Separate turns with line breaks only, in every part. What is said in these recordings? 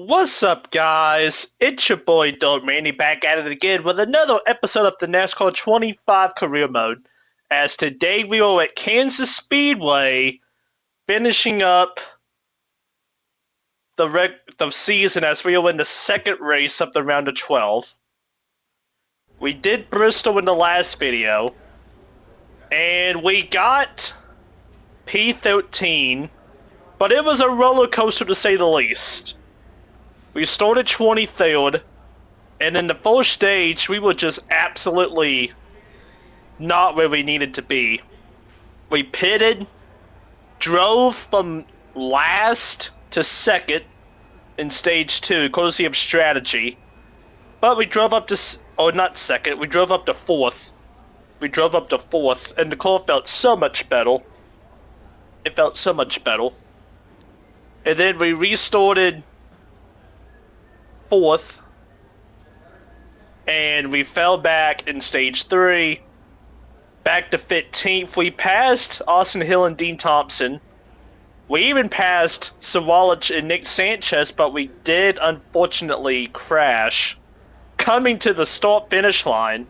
What's up, guys? It's your boy Dog Manny back at it again with another episode of the NASCAR 25 Career Mode. As today we are at Kansas Speedway, finishing up the season as we are in the second race of the round of 12. We did Bristol in the last video, and we got P13, but it was a roller coaster to say the least. We started 23rd, and in the first stage, we were just absolutely not where we needed to be. We pitted, drove from last to second in stage 2, courtesy of strategy. But we drove up to, not second, we drove up to 4th. We drove up to 4th, and the car felt so much better. It felt so much better. And then we restarted 4th, and we fell back in stage 3, back to 15th. We passed Austin Hill and Dean Thompson. We even passed Sawalich and Nick Sanchez, but we did unfortunately crash, coming to the start-finish line,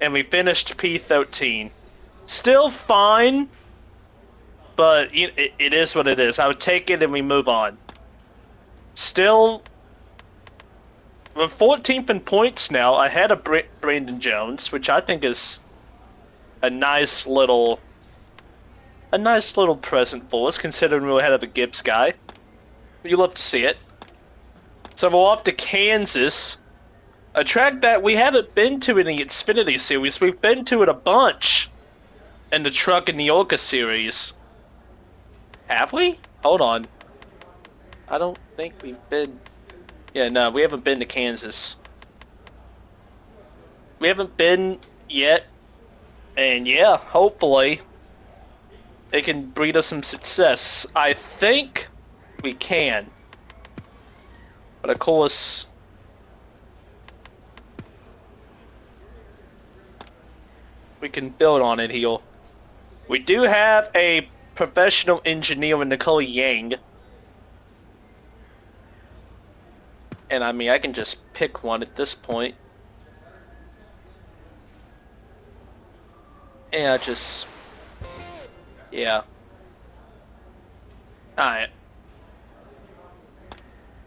and we finished P13. Still fine, but it is what it is. I would take it and we move on. Still, we're 14th in points now, ahead of Brandon Jones, which I think is a nice little present for us, considering we're ahead of the Gibbs guy. You love to see it. So we're off to Kansas, a track that we haven't been to in the Xfinity Series. We've been to it a bunch in the Truck and the Orca Series. Have we? Hold on. I don't think we've been... Yeah, no, we haven't been to Kansas. We haven't been yet. And yeah, hopefully it can breed us some success. I think we can. But of course, we can build on it here. We do have a professional engineer in Nicole Yang. And I mean, I can just pick one at this point. Yeah, yeah. Alright.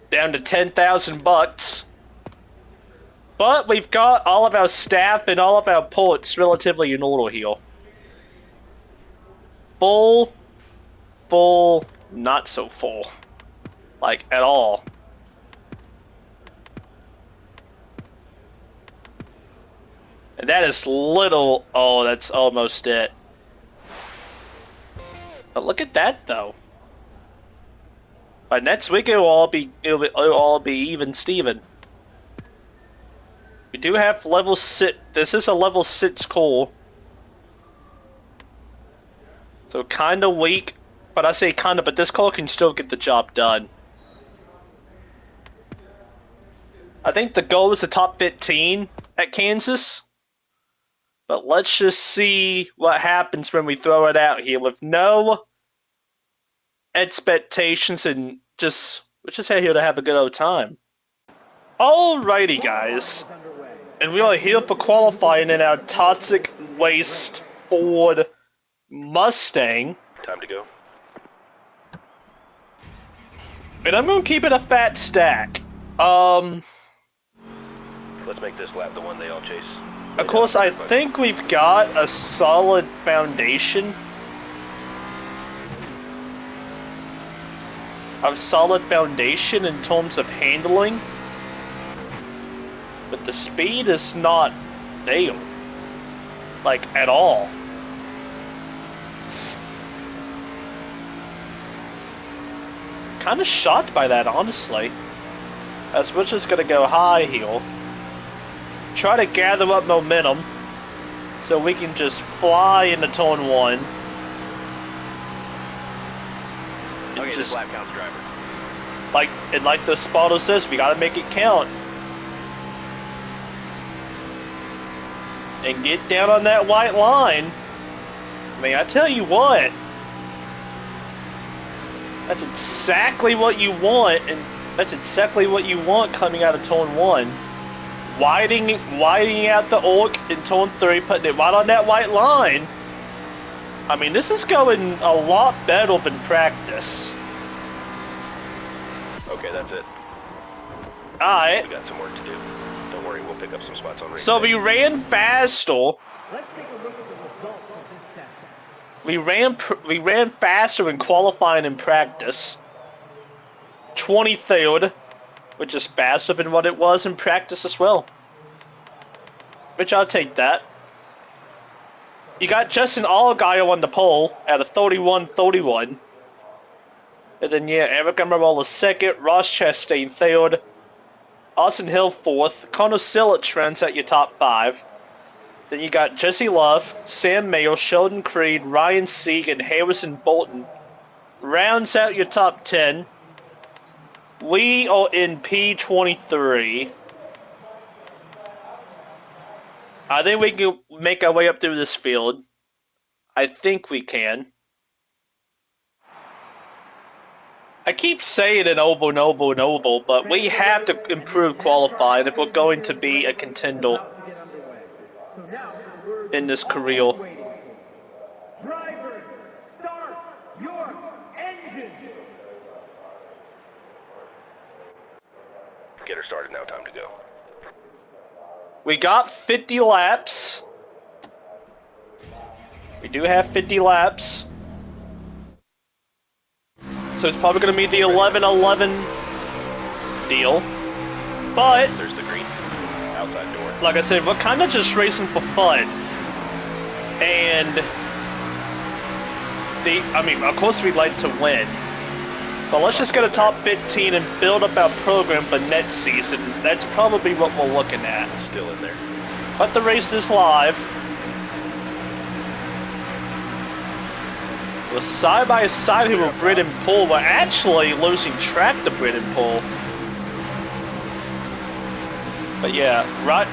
Down to 10,000 bucks. But we've got all of our staff and all of our ports relatively in order here. Full, not so full. Like, at all. And that is little. Oh, that's almost it. But look at that, though. By next week, it'll all be even Steven. We do have level 6. This is a level 6 core. So kind of weak, but I say kind of. But this car can still get the job done. I think the goal is the top 15 at Kansas. But let's just see what happens when we throw it out here with no expectations and we're just out here to have a good old time. Alrighty, guys. And we are here for qualifying in our toxic waste Ford Mustang.
Time to go.
And I'm gonna keep it a fat stack.
Let's make this lap the one they all chase.
Of course, I think we've got a solid foundation. A solid foundation in terms of handling. But the speed is not there. Like, at all. Kind of shocked by that, honestly. As we're just gonna go high here. Try to gather up momentum so we can just fly into turn 1.
Okay, just lap counts, driver.
Like the spotter says, we gotta make it count. And get down on that white line. I mean, I tell you what. That's exactly what you want, and That's exactly what you want coming out of turn 1. Widening out the orc in turn 3, putting it right on that white line. I mean, this is going a lot better than practice.
Okay, that's it.
Alright.
We got some work to do. Don't worry, we'll pick up some spots on race
So
day.
we ran faster.
Let's take a look at the results of this session.
We ran faster in qualifying and practice. 23rd, which is faster than what it was in practice as well. Which I'll take that. You got Justin Allgaier on the pole at a 31-31. And then, yeah, Eric Amarola 2nd, Ross Chastain 3rd, Austin Hill 4th, Connor Silich runs at your top 5. Then you got Jesse Love, Sam Mayo, Sheldon Creed, Ryan Sieg, and Harrison Bolton. Rounds out your top 10. We are in P23. I think we can make our way up through this field. I think we can. I keep saying it over and over and over, but we have to improve qualifying if we're going to be a contender in this career.
Drivers, start your engines.
Get her started now, time to go.
We got 50 laps. We do have 50 laps. So it's probably going to be the 11-11 deal. But,
There's the green. Outside door.
like I said, we're kind of just racing for fun. And, I mean, of course we'd like to win. But let's just get a top 15 and build up our program for next season. That's probably what we're looking at.
Still in there.
But the race is live. We're side by side here with Britt and Paul. We're actually losing track to Britt and Paul. But yeah, right.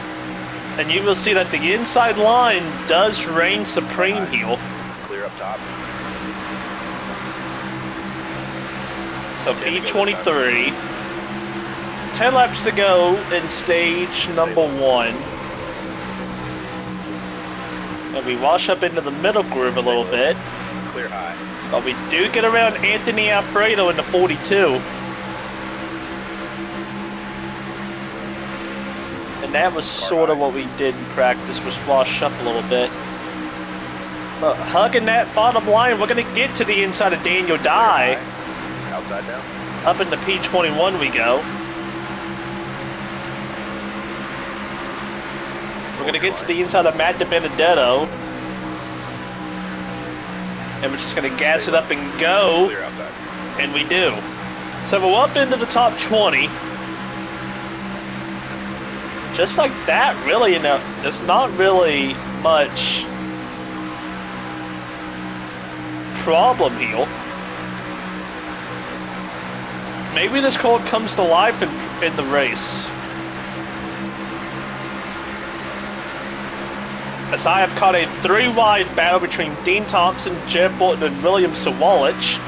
And you will see that the inside line does reign supreme here.
Clear up top.
So P23. 10 laps to go in stage number 1. And we wash up into the middle groove a little bit.
Clear high.
But we do get around Anthony Alfredo in the 42. And that was sort of what we did in practice, was wash up a little bit. But hugging that bottom line, we're going to get to the inside of Daniel Dye.
Outside now.
Up into P21 we go. We're going to get to the inside of Matt DiBenedetto. And we're just going to gas it up and go.
Clear outside.
And we do. So we're up into the top 20. Just like that, really, there's not really much problem here. Maybe this car comes to life in the race. As I have caught a 3-wide battle between Dean Thompson, Jeff Bolton, and William Sawalich.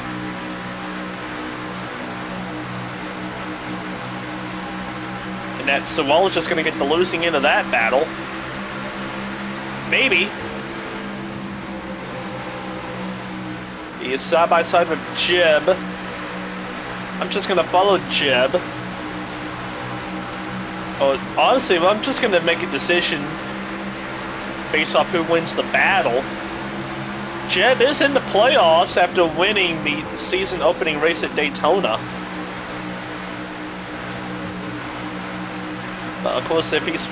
And that Sawalich is going to get the losing end of that battle. Maybe. He is side by side with Jeb. I'm just going to follow Jeb. Oh, honestly, I'm just going to make a decision based off who wins the battle. Jeb is in the playoffs after winning the season opening race at Daytona. But of course, if he's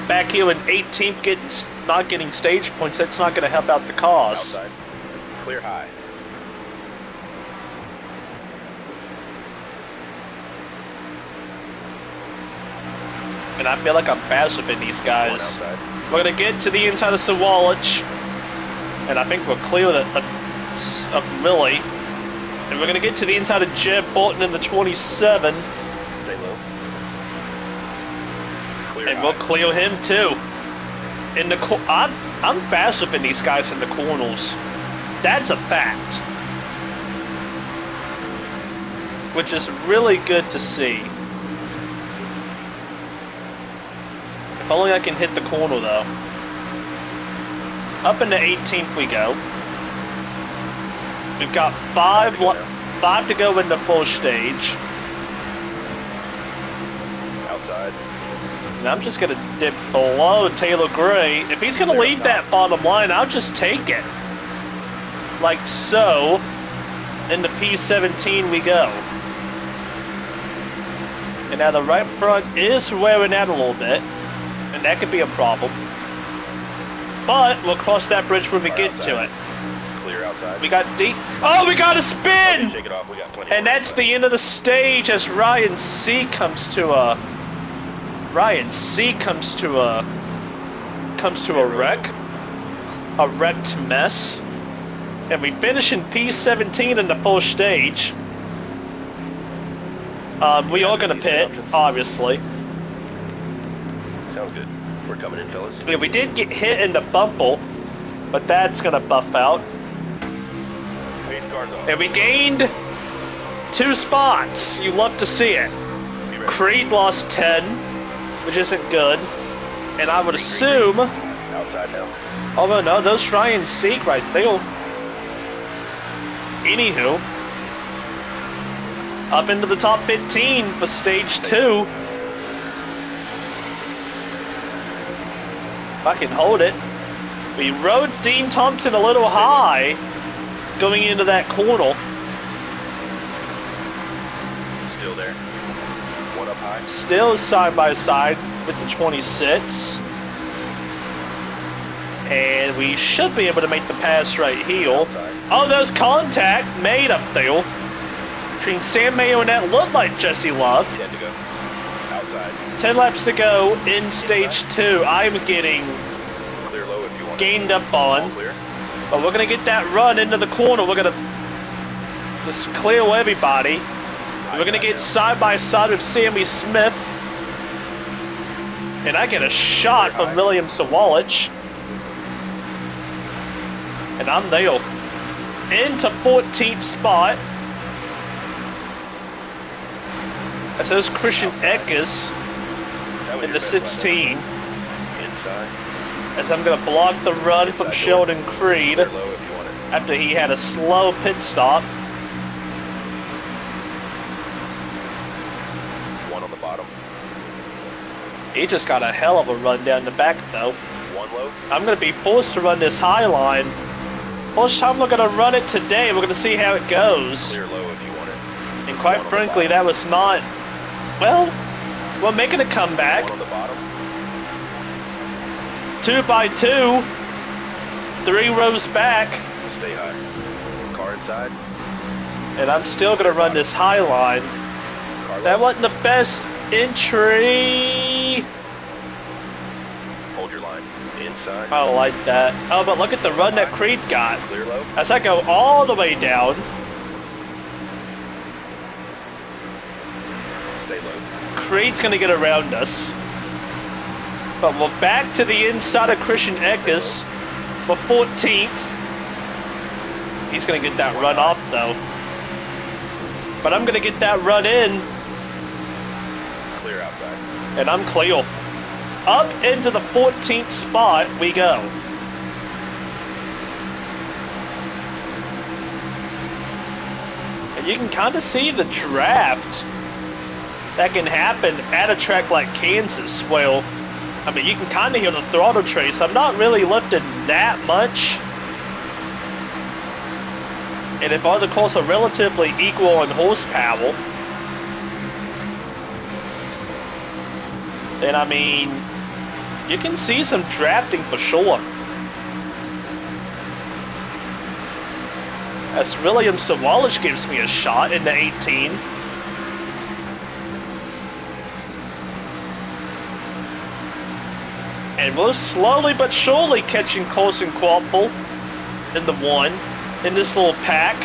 back here in 18th, not getting stage points, that's not going to help out the cause.
Outside. Clear high.
And I feel like I'm faster than these guys. We're going to get to the inside of Sawalich. And I think we're clear of Millie. And we're going to get to the inside of Jeb Bolton in the 27.
Stay low. Clear
And
high.
we'll clear him too. In the I'm faster than these guys in the corners. That's a fact. which is really good to see. If only I can hit the corner though. Up into 18th we go. We've got five to go in the full stage.
Outside.
And I'm just gonna dip below Taylor Gray. If he's gonna leave that bottom line, I'll just take it. Like so. Into P17 we go. And now the right front is wearing out a little bit. And that could be a problem. But we'll cross that bridge when we get to it.
Clear outside.
We got deep. Oh, we got a spin!
Shake it off. We got plenty.
And that's the end of the stage as Ryan C comes to a wreck. A wrecked mess. And we finish in P17 in the full stage. We are gonna pit, obviously.
Sounds good. We're coming in, fellas.
Yeah, we did get hit in the bumble, but that's gonna buff out.
Base cars off.
And we gained 2 spots. You love to see it.
Be ready.
Creed lost 10, which isn't good. And I would assume,
Outside now.
although no, those Ryan Seek right there. Anywho, up into the top 15 for stage 2. If I can hold it. We rode Dean Thompson a little high going into that corner.
Still there. One up high.
Still side by side with the 26. And we should be able to make the pass right here.
Outside.
Oh, there's contact made up there between Sam Mayo and that looked like Jesse Love.
10 to go. Outside.
10 laps to go in stage 2. I'm getting
Clear low if you want.
gained up
All
on.
clear.
But we're going to get that run into the corner. We're going to just clear everybody. We're going to get side by side with Sammy Smith. And I get a shot from William Sawalich. And I'm there. Into 14th spot. As there's Christian Eckes
That was
in
your
the
best lap
16.
ever. Inside.
As I'm going to block the run from Sheldon Creed
Clear low if you want it.
after he had a slow pit stop.
One on the bottom.
He just got a hell of a run down the back though.
One low.
I'm going to be forced to run this high line. First time we're going to run it today. We're going to see how it goes.
Clear low if you want it.
And quite frankly, that was not... Well, we're making a comeback.
One on the bottom.
2 by 2. 3 rows back.
Stay high. Car inside.
And I'm still going to run this high line.
Car low.
That wasn't the best entry.
Hold your line. Inside.
I don't like that. Oh, but look at the run that Creed got.
Clear low.
As I go all the way down,
Stay low.
Creed's going to get around us. But we're back to the inside of Christian Eckes for 14th. He's going to get that run off, though. But I'm going to get that run in,
Clear outside.
and I'm clear. Up into the 14th spot we go. And you can kind of see the draft that can happen at a track like Kansas. Well, I mean, you can kind of hear the throttle trace. I'm not really lifting that much. And if other cars are relatively equal in horsepower, then I mean, you can see some drafting for sure. As William Sawalich gives me a shot in the 18. And we're slowly but surely catching Colson Quapple in the 1 in this little pack.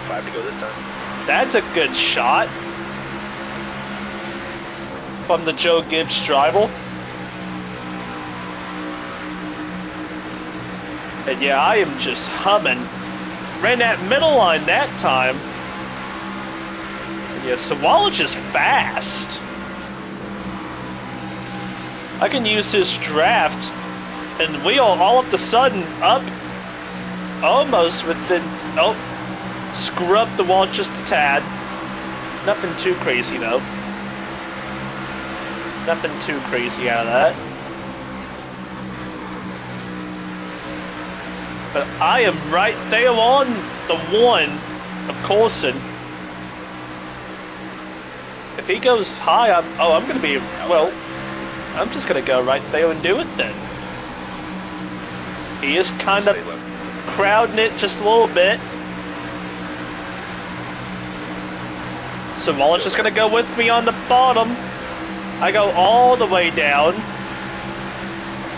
5 to go this time.
That's a good shot from the Joe Gibbs driver. And yeah, I am just humming ran that middle line that time. And yeah, Sawalage is fast. I can use this draft, and we are all of a sudden up almost within. Oh, screw up the wall just a tad. Nothing too crazy though. Nothing too crazy out of that. But I am right there on the one of Coulson. If he goes high, I'm going to be, well, I'm just going to go right there and do it then. He is kind of crowding it just a little bit. So Wallace is going to go with me on the bottom. I go all the way down.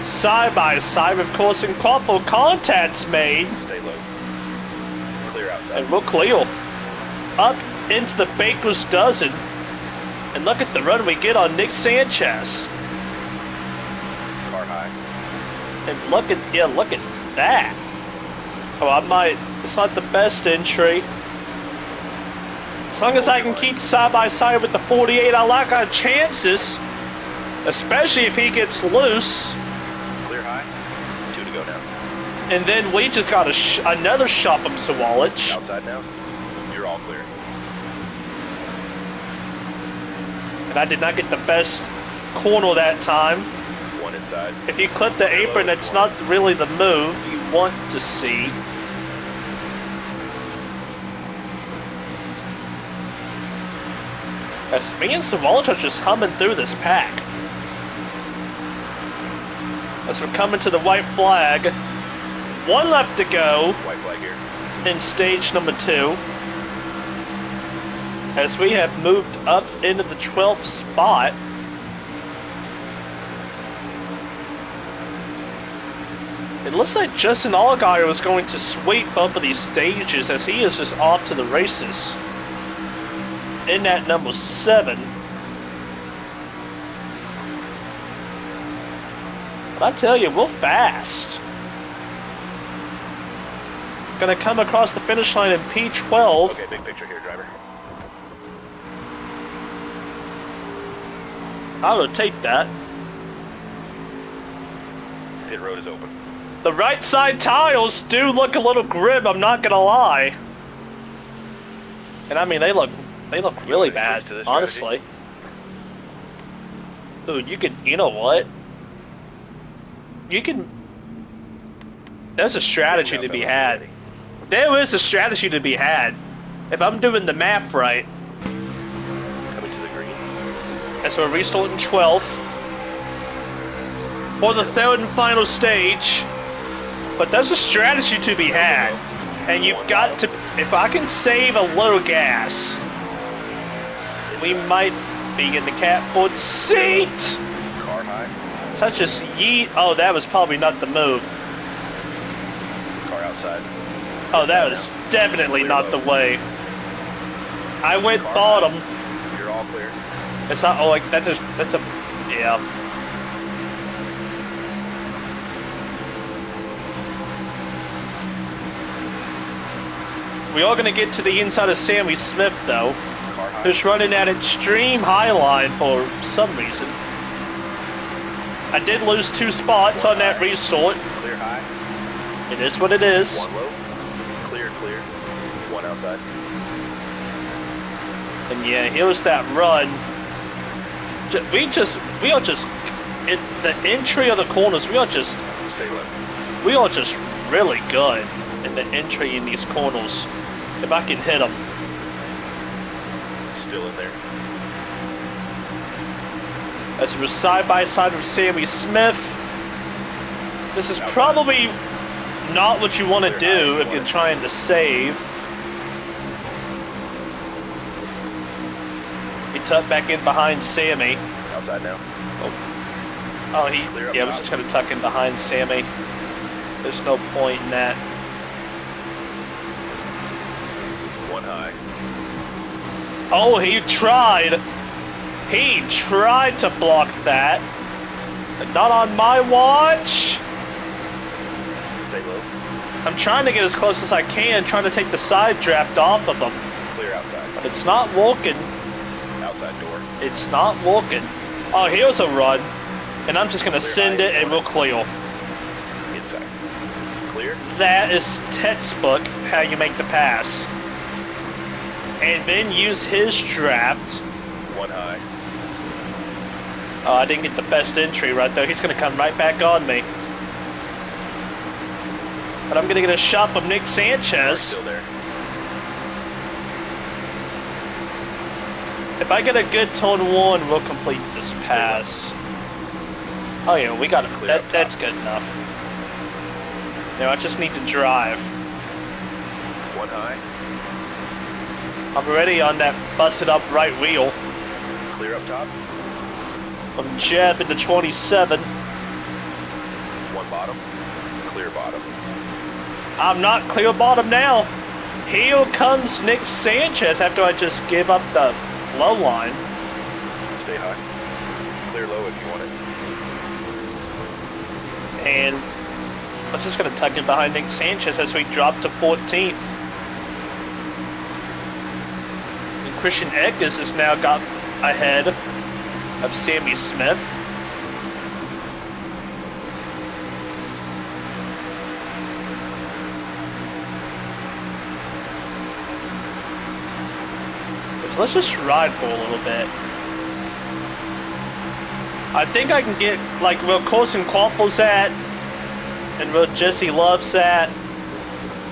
Side by side with Coulson. Couple contacts made.
Stay low. Clear outside.
And we'll clear. Up into the Baker's Dozen. And look at the run we get on Nick Sanchez.
Car high.
And look at that. Oh, it's not the best entry. As long as I can keep side by side with the 48, I like our chances. Especially if he gets loose.
Clear high. 2 to go now.
And then we just got another shot from Sawalage.
Outside now. You're all clear.
And I did not get the best corner that time.
1 inside.
If you clip the apron, that's not really the move you want to see. As me and Sawalage are just humming through this pack. As we're coming to the white flag. 1 left to go.
White flag here.
In stage number 2. As we have moved up into the 12th spot. It looks like Justin Allgaier was going to sweep both of these stages as he is just off to the races. In that number 7. But I tell you, we're fast. Gonna come across the finish line in P12.
Okay, big picture here, driver.
I will take that.
Pit road is open.
The right side tiles do look a little grim, I'm not gonna lie. And I mean, they look really bad, honestly. Dude, you know what? There's a strategy to be had. There is a strategy to be had. If I'm doing the math right.
Coming to the green.
And so we're restarting 12th. For the 3rd and final stage. But there's a strategy to be had. And you've got to, if I can save a little gas, we might be in the catboard seat.
Car high.
Such as yeet. Oh, that was probably not the move.
Car outside.
Oh, that was definitely not the way. I went bottom.
You're all clear.
It's not. Oh, like that's a. Yeah. We are gonna get to the inside of Sammy Smith though. Who's running that extreme high line for some reason. I did lose 2 spots on that restart.
Clear high.
It is what it is.
1 low. Clear, clear. 1 outside.
And yeah, here's that run. We are just in the entry of the corners. We are just
Stay low.
We are just really good in the entry in these corners. If I can hit them.
Still in there.
As we're side by side with Sammy Smith. This is probably not what you want to do if you're trying to save. He tucked back in behind Sammy.
Outside now.
Oh, yeah, I was just going to tuck in behind Sammy. There's no point in that.
1 high.
Oh, he tried. He tried to block that. But not on my watch.
Stay low.
I'm trying to get as close as I can, trying to take the side draft off of them.
Clear outside.
But it's not working.
Outside door.
It's not working. Oh, here's a run. And I'm just going to
Clear
send
high,
it and we'll clear.
Inside. Clear.
That is textbook how you make the pass. And then use his draft.
One high.
Oh, I didn't get the best entry right there. He's going to come right back on me. But I'm going to get a shot from Nick Sanchez.
Still there.
If I get a good turn one, we'll complete this pass. Oh yeah, we got it. That's good enough. Now I just need to drive.
One high.
I'm already on that busted up right wheel.
Clear up top.
I'm jabbing the 27.
One bottom. Clear bottom.
I'm not clear bottom now. Here comes Nick Sanchez after I just give up the low line.
Stay high. Clear low if you want it.
And I'm just going to tuck in behind Nick Sanchez as we drop to 14th. And Christian Eggers has now got ahead of Sammy Smith. So let's just ride for a little bit. I think I can get like where Corson Quample's at, and where Jesse Love's at,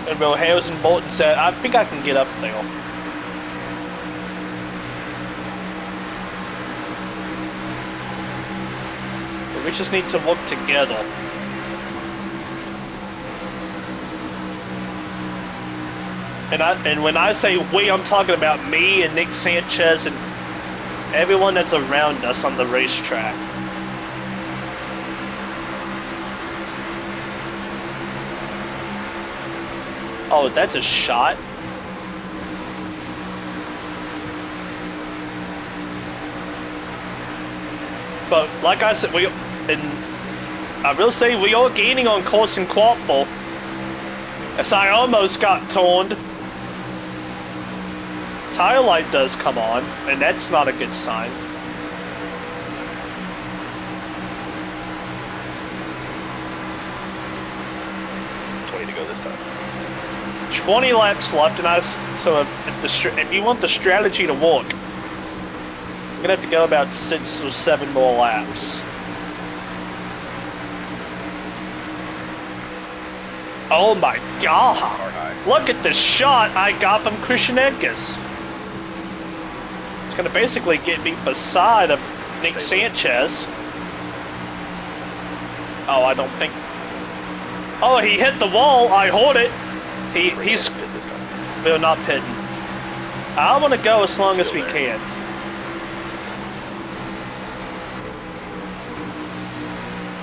and where Harrison Bolton's at. I think I can get up there. But we just need to work together. And when I say we, I'm talking about me and Nick Sanchez and everyone that's around us on the racetrack. Oh, that's a shot. But like I said, I will say we are gaining on Corson Quapple, as I almost got turned. Tire light does come on, and that's not a good sign.
To go this time.
20 laps left, and so if you want the strategy to work, I'm gonna have to go about 6 or 7 more laps. Oh my God! Look at the shot I got from Christian Eggers. It's gonna basically get me beside of Nick Sanchez. Oh, I don't think. Oh, he hit the wall. I heard it. He's. We're not pitting. I want to go as long as we can.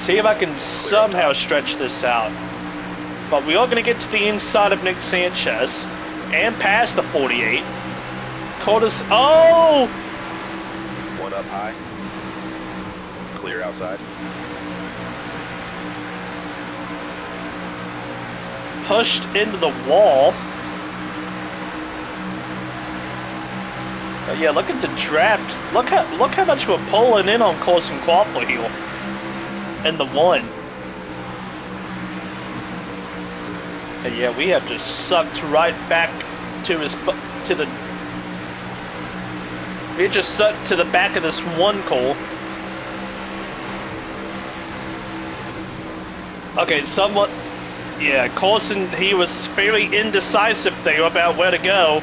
See if I can somehow stretch this out. But we are going to get to the inside of Nick Sanchez and past the 48. Curtis. Oh!
One up high. Clear outside.
Pushed into the wall. Yeah, look at the draft. Look how much we're pulling in on Corson Quapple here. And the one. And yeah, we have just sucked right back to the. We just sucked to the back of this one car. Okay, somewhat. Yeah, Corson, he was very indecisive there about where to go.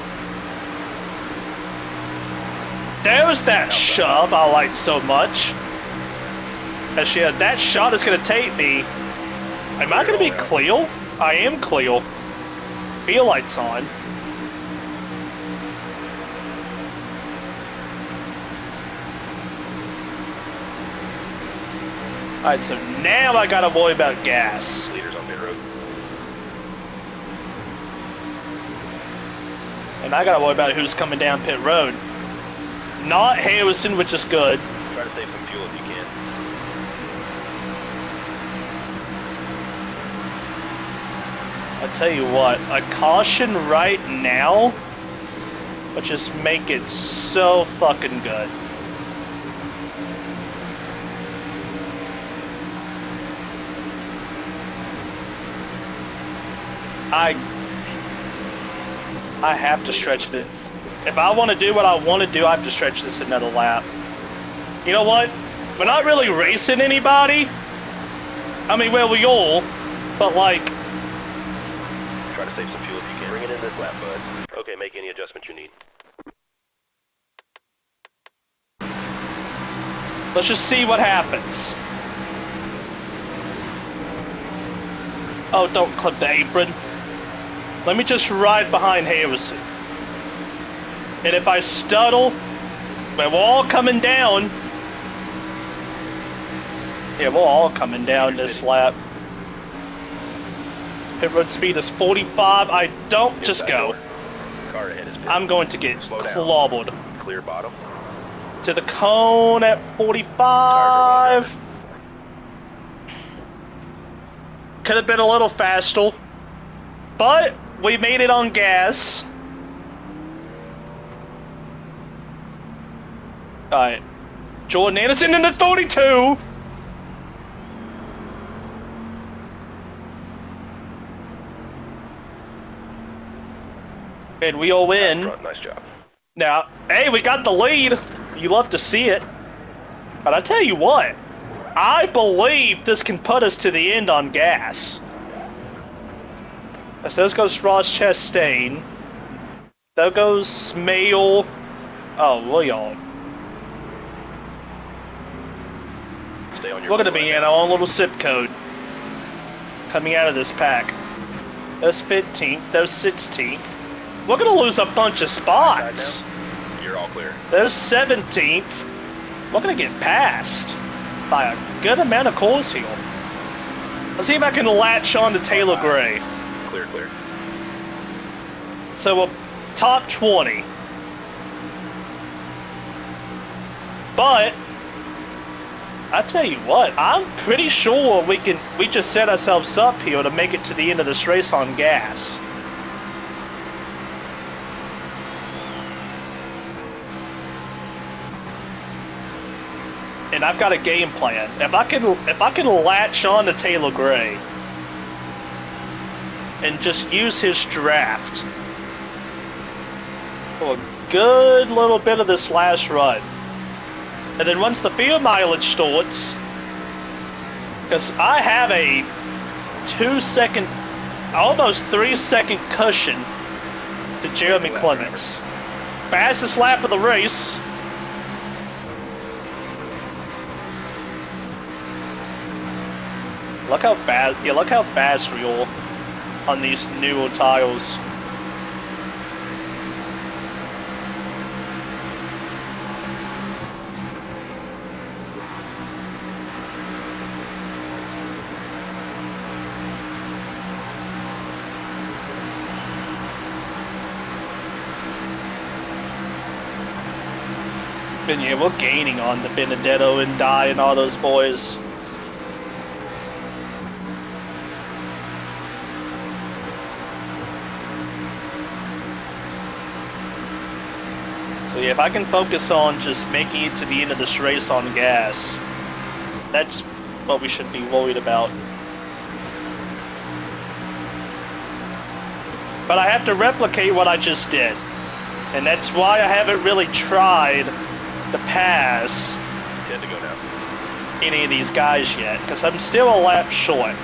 There's that shove I like so much. As yeah, that shot is going to take me. Am I going to be clear? I am clear. Field lights on. Alright, so now I got to worry about gas.
Leaders on pit road.
And I gotta worry about who's coming down pit road. Not Harrison, which is good.
Try to save some fuel if you can.
I tell you what, a caution right now would just make it so fucking good. I have to stretch this. If I want to do what I want to do, I have to stretch this another lap. You know what? We're not really racing anybody. I mean, well, we all, but like...
Try to save some fuel if you can. Bring it in this lap, bud. Okay, make any adjustments you need.
Let's just see what happens. Oh, don't clip the apron. Let me just ride behind Harrison. And if I stuttle, when we're all coming down... Yeah, we're all coming down this lap. Pit road speed is 45. I don't just go.
Car ahead is pitted.
I'm going to get clobbered.
Clear bottom.
To the cone at 45. Could have been a little faster, but we made it on gas. Alright. Jordan Anderson in the 32. And we all win.
Front, nice job.
Now, hey, we got the lead. You love to see it. But I tell you what, I believe this can put us to the end on gas. As there goes Ross Chastain. There goes Smale. Oh, Leon.
Stay on your
We're going to be in our own little zip code. Coming out of this pack. There's 15th, there's 16th. We're going to lose a bunch of spots.
You're all clear.
There's 17th. We're going to get passed by a good amount of cores here. Let's see if I can latch on to Taylor Gray.
Clear, clear.
So we're top 20. But I tell you what, I'm pretty sure we just set ourselves up here to make it to the end of this race on gas. And I've got a game plan. If I can latch on to Taylor Gray and just use his draft for a good little bit of this last run. And then once the field mileage starts, because I have a 2-second, almost 3-second cushion to Jeremy Clements. Fastest lap of the race. Look how fast, yeah, look how fast we are on these newer tires. And yeah, we're gaining on the Benedetto and Dye and all those boys. So yeah, if I can focus on just making it to the end of this race on gas, that's what we should be worried about. But I have to replicate what I just did. And that's why I haven't really tried to pass
10 to go now.
any of these guys yet, because I'm still a lap short.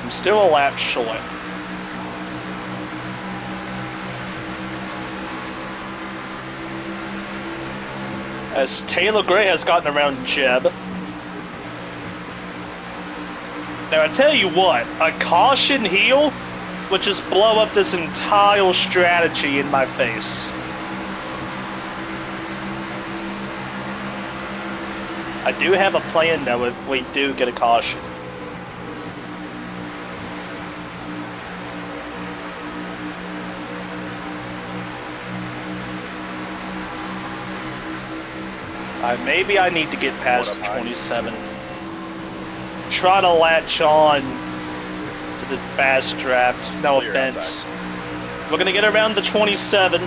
I'm still a lap short. As Taylor Gray has gotten around Jeb. Now I tell you what, a caution heel would just blow up this entire strategy in my face. I do have a plan though if we do get a caution. Maybe I need to get past
One
the
up high.
27. Try to latch on to the fast draft. No
Clear
offense. We're gonna get around the 27.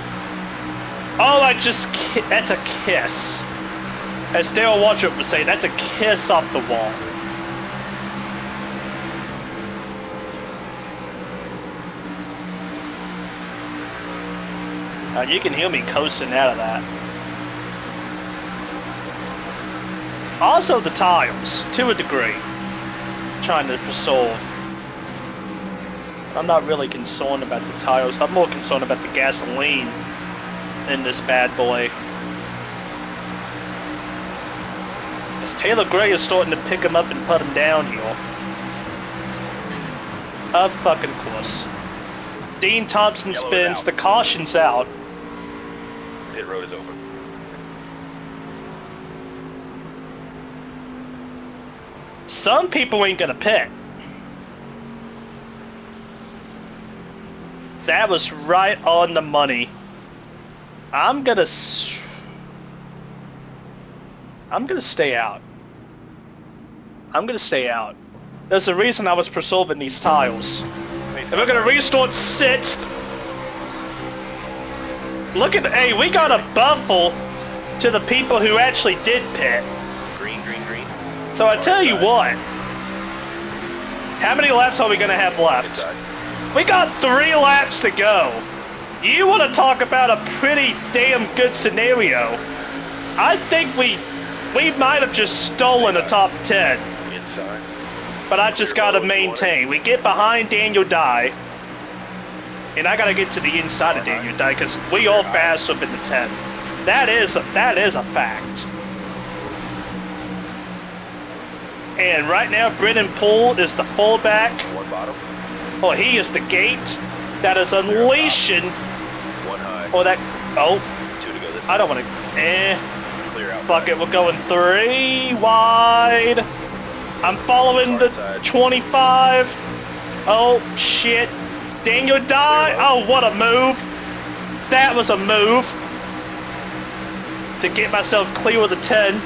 Oh, that's a kiss. As Dale Watcher would say, that's a kiss off the wall. You can hear me coasting out of that. Also the tires, to a degree. Trying to resolve. I'm not really concerned about the tires. I'm more concerned about the gasoline in this bad boy. As Taylor Gray is starting to pick him up and put him down here. Of fucking course. Dean Thompson
Yellow is
spins,
out.
the caution's out.
Pit road is open.
Some people ain't gonna pit. That was right on the money. I'm gonna stay out. I'm gonna stay out. There's a reason I was preserving these tiles. And we're gonna restart 6th. Look at, hey, we got a bumble to the people who actually did pit.
Green, green, green.
So I tell you what. How many laps are we gonna have left?
Inside.
We got 3 laps to go. You want to talk about a pretty damn good scenario? I think we might have just stolen the top 10.
Inside.
But I just gotta maintain. We get behind Daniel Dye. And I gotta get to the inside of Daniel Dye because we all fast up in the 10. That is a fact. And right now, Brennan Poole is the fullback.
One bottom.
Oh, he is the gate that is unleashing.
One high.
Oh, that. Oh,
2 to go this time.
I don't want to.
Clear outside.
Fuck it, we're going 3 wide. I'm following the 25. Oh, shit. Daniel Dye. Oh, what a move. That was a move. To get myself clear with the 10.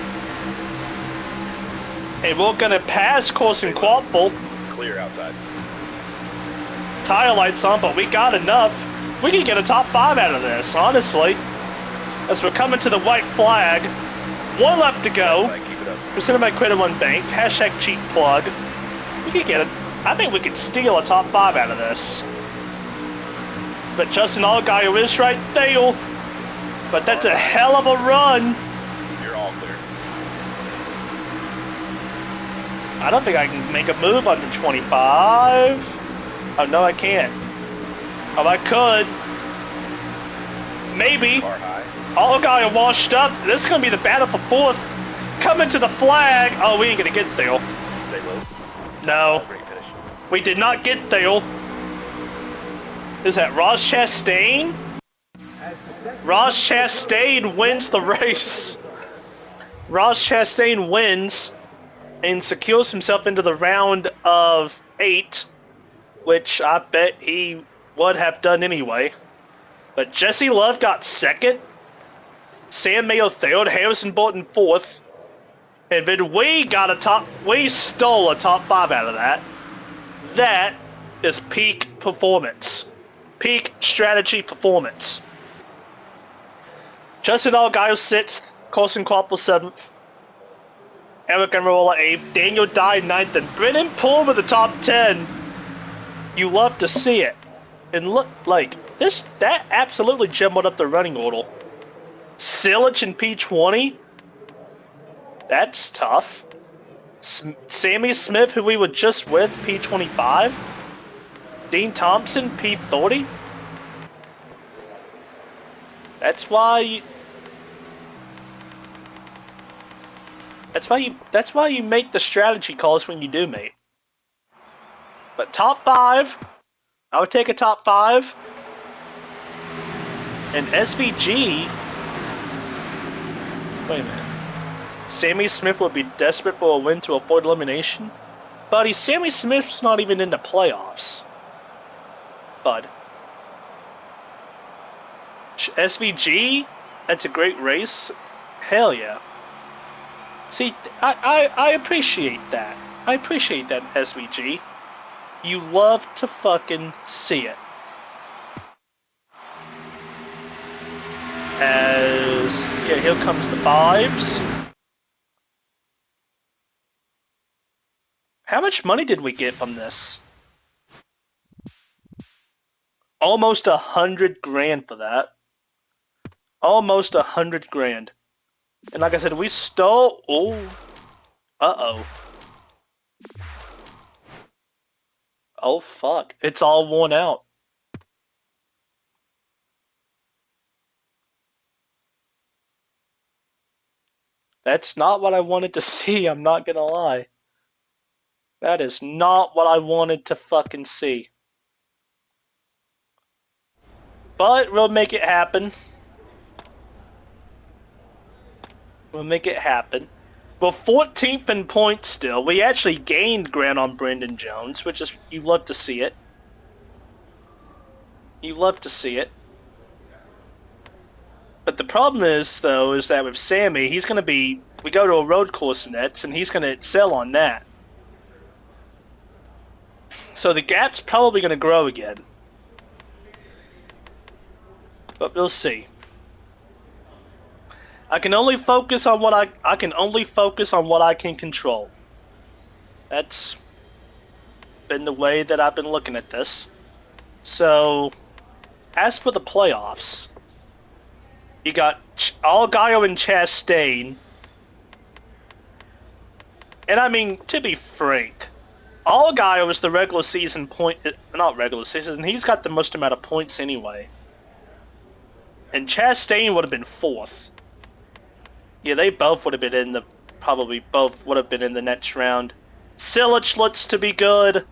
And we're going to pass Corson Quapple.
Clear outside.
Tire lights on, but we got enough. We can get a top 5 out of this, honestly. As we're coming to the white flag. 1 lap to go.
Outside, keep it up.
Presented by Credit One Bank. Hashtag cheap plug. We could get it. I think we could steal a top 5 out of this. But Justin Allgaier is right there. But that's a hell of a run.
You're all clear.
I don't think I can make a move on the 25. Oh, no, I can't. Oh, I could. Maybe.
Car high.
Allgaier washed up. This is going to be the battle for 4th. Coming to the flag. Oh, we ain't going to get there.
Stay low.
No.
Great finish.
We did not get there. Is that Ross Chastain? Ross Chastain wins the race. Ross Chastain wins and secures himself into the round of 8, which I bet he would have done anyway. But Jesse Love got 2nd, Sam Mayo 3rd, Harrison Bolton 4th, and then we stole a top 5 out of that. That is peak performance. Peak strategy performance. Justin Allgaier 6th, Carson Quapple 7th, Eric Amarola 8th, Daniel Dye 9th, and Brennan Poole with the top 10. You love to see it. And look, like, that absolutely jumbled up the running order. Silich in P20? That's tough. Sammy Smith, who we were just with, P25? Dean Thompson, P30? That's why you make the strategy calls when you do, mate. But top 5, I would take a top 5. And SVG, wait a minute. Sammy Smith would be desperate for a win to avoid elimination? Buddy, Sammy Smith's not even in the playoffs. Bud. SVG? That's a great race? Hell yeah. See, I appreciate that. I appreciate that, SVG. You love to fucking see it. As, yeah, here comes the vibes. How much money did we get from this? Almost 100 grand for that. Almost 100 grand. And like I said, we stole... Oh. Uh-oh. Oh, fuck. It's all worn out. That's not what I wanted to see, I'm not gonna lie. That is not what I wanted to fucking see. But we'll make it happen. We'll make it happen. We're 14th in points still. We actually gained ground on Brendan Jones, which is, you love to see it. You love to see it. But the problem is, though, is that with Sammy, he's going to be... We go to a road course next, and he's going to excel on that. So the gap's probably going to grow again. But we'll see. I can only focus on what I can only focus on what I can control. That's been the way that I've been looking at this. So, as for the playoffs, you got Allgaier and Chastain. And I mean, to be frank, Allgaier was the regular season point, not regular season, he's got the most amount of points anyway. And Chastain would have been 4th. Yeah, they both would have been in the, probably both would have been in the next round. Silic looks to be good,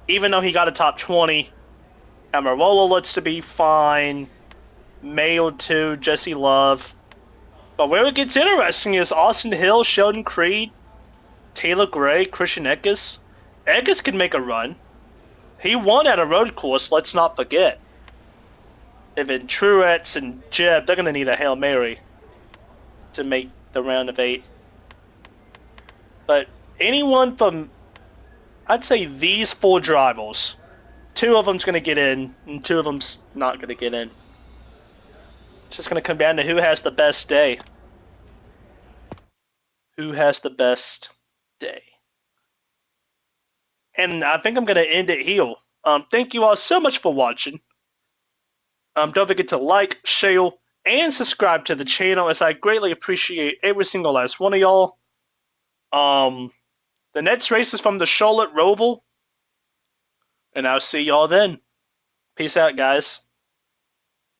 even though he got a top 20. Amarola looks to be fine. Mayo too, Jesse Love. But where it gets interesting is Austin Hill, Sheldon Creed, Taylor Gray, Christian Eckes. Eckes can make a run. He won at a road course, let's not forget. If in Truex and Jeb, they're going to need a Hail Mary to make the round of 8. But anyone from, I'd say these 4 drivers, 2 of them's going to get in, and 2 of them's not going to get in. It's just going to come down to who has the best day. Who has the best day. And I think I'm going to end it here. Thank you all so much for watching. Don't forget to like, share, and subscribe to the channel, as I greatly appreciate every single last one of y'all. The next race is from the Charlotte Roval, and I'll see y'all then. Peace out, guys.